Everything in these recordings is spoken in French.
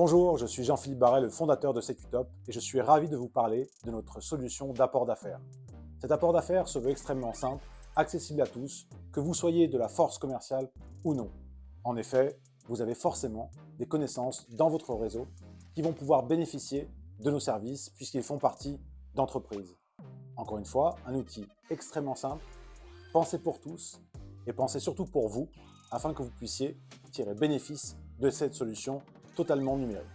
Bonjour, je suis Jean-Philippe Barret, le fondateur de Secutop et je suis ravi de vous parler de notre solution d'apport d'affaires. Cet apport d'affaires se veut extrêmement simple, accessible à tous, que vous soyez de la force commerciale ou non. En effet, vous avez forcément des connaissances dans votre réseau qui vont pouvoir bénéficier de nos services puisqu'ils font partie d'entreprises. Encore une fois, un outil extrêmement simple, pensé pour tous et pensé surtout pour vous afin que vous puissiez tirer bénéfice de cette solution totalement numérique.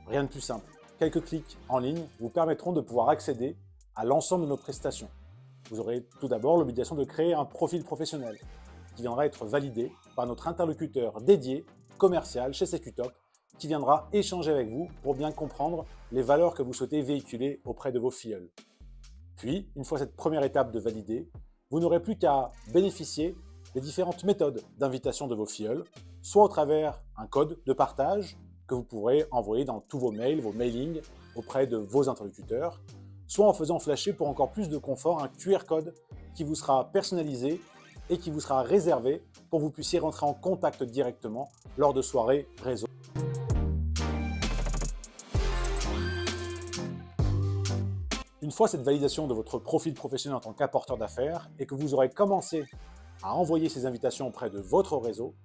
Rien de plus simple. Quelques clics en ligne vous permettront de pouvoir accéder à l'ensemble de nos prestations. Vous aurez tout d'abord l'obligation de créer un profil professionnel qui viendra être validé par notre interlocuteur dédié commercial chez Secutop qui viendra échanger avec vous pour bien comprendre les valeurs que vous souhaitez véhiculer auprès de vos filleuls. Puis, une fois cette première étape de validée, vous n'aurez plus qu'à bénéficier des différentes méthodes d'invitation de vos filleuls, soit au travers un code de partage que vous pourrez envoyer dans tous vos mails, vos mailings auprès de vos interlocuteurs, soit en faisant flasher pour encore plus de confort un QR code qui vous sera personnalisé et qui vous sera réservé pour que vous puissiez rentrer en contact directement lors de soirées réseau. Une fois cette validation de votre profil professionnel en tant qu'apporteur d'affaires et que vous aurez commencé à envoyer ces invitations auprès de votre réseau,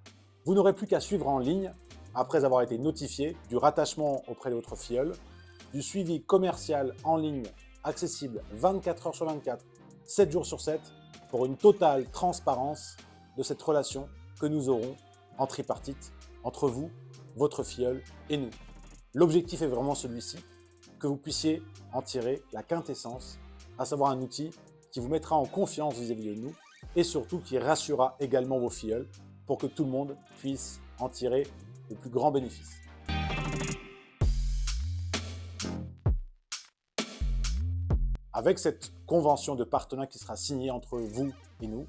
vous n'aurez plus qu'à suivre en ligne, après avoir été notifié du rattachement auprès de votre filleul, du suivi commercial en ligne accessible 24 heures sur 24, 7 jours sur 7, pour une totale transparence de cette relation que nous aurons en tripartite entre vous, votre filleul et nous. L'objectif est vraiment celui-ci, que vous puissiez en tirer la quintessence, à savoir un outil qui vous mettra en confiance vis-à-vis de nous et surtout qui rassurera également vos filleuls pour que tout le monde puisse en tirer le plus grand bénéfice. Avec cette convention de partenariat qui sera signée entre vous et nous,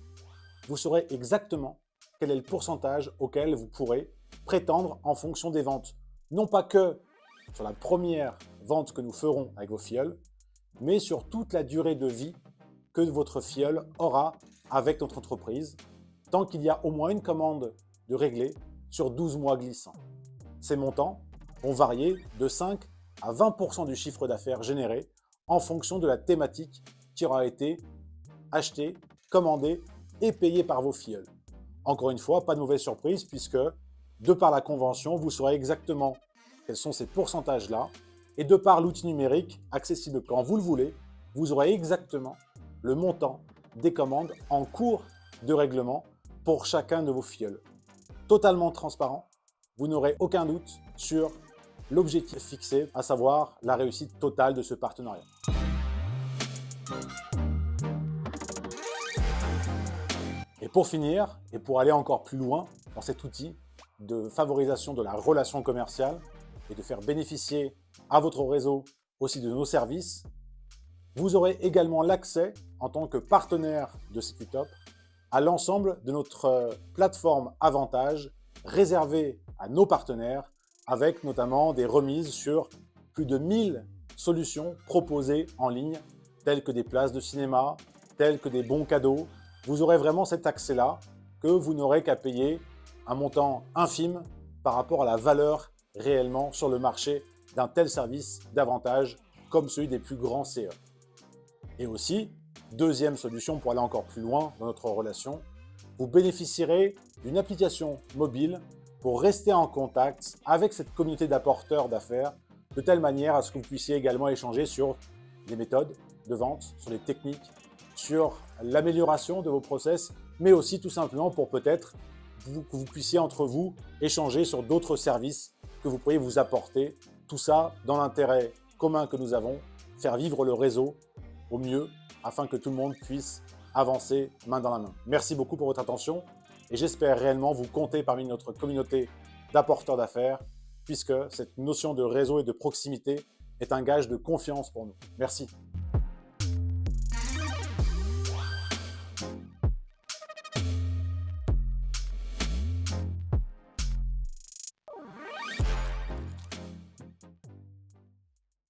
vous saurez exactement quel est le pourcentage auquel vous pourrez prétendre en fonction des ventes. Non pas que sur la première vente que nous ferons avec vos filleuls, mais sur toute la durée de vie que votre filleul aura avec notre entreprise, tant qu'il y a au moins une commande de régler sur 12 mois glissants. Ces montants vont varier de 5 à 20% du chiffre d'affaires généré en fonction de la thématique qui aura été achetée, commandée et payée par vos filleuls. Encore une fois, pas de mauvaise surprise puisque, de par la convention, vous saurez exactement quels sont ces pourcentages-là et de par l'outil numérique accessible quand vous le voulez, vous aurez exactement le montant des commandes en cours de règlement pour chacun de vos filleuls. Totalement transparent, vous n'aurez aucun doute sur l'objectif fixé, à savoir la réussite totale de ce partenariat. Et pour finir, et pour aller encore plus loin dans cet outil de favorisation de la relation commerciale et de faire bénéficier à votre réseau aussi de nos services, vous aurez également l'accès en tant que partenaire de Secutop à l'ensemble de notre plateforme Avantage réservée à nos partenaires avec notamment des remises sur plus de 1000 solutions proposées en ligne telles que des places de cinéma, telles que des bons cadeaux. Vous aurez vraiment cet accès-là que vous n'aurez qu'à payer un montant infime par rapport à la valeur réellement sur le marché d'un tel service d'avantage comme celui des plus grands CE. Et aussi, deuxième solution pour aller encore plus loin dans notre relation, vous bénéficierez d'une application mobile pour rester en contact avec cette communauté d'apporteurs d'affaires de telle manière à ce que vous puissiez également échanger sur les méthodes de vente, sur les techniques, sur l'amélioration de vos process, mais aussi tout simplement pour peut-être que vous puissiez entre vous échanger sur d'autres services que vous pourriez vous apporter. Tout ça dans l'intérêt commun que nous avons, faire vivre le réseau au mieux afin que tout le monde puisse avancer main dans la main. Merci beaucoup pour votre attention et j'espère réellement vous compter parmi notre communauté d'apporteurs d'affaires puisque cette notion de réseau et de proximité est un gage de confiance pour nous. Merci.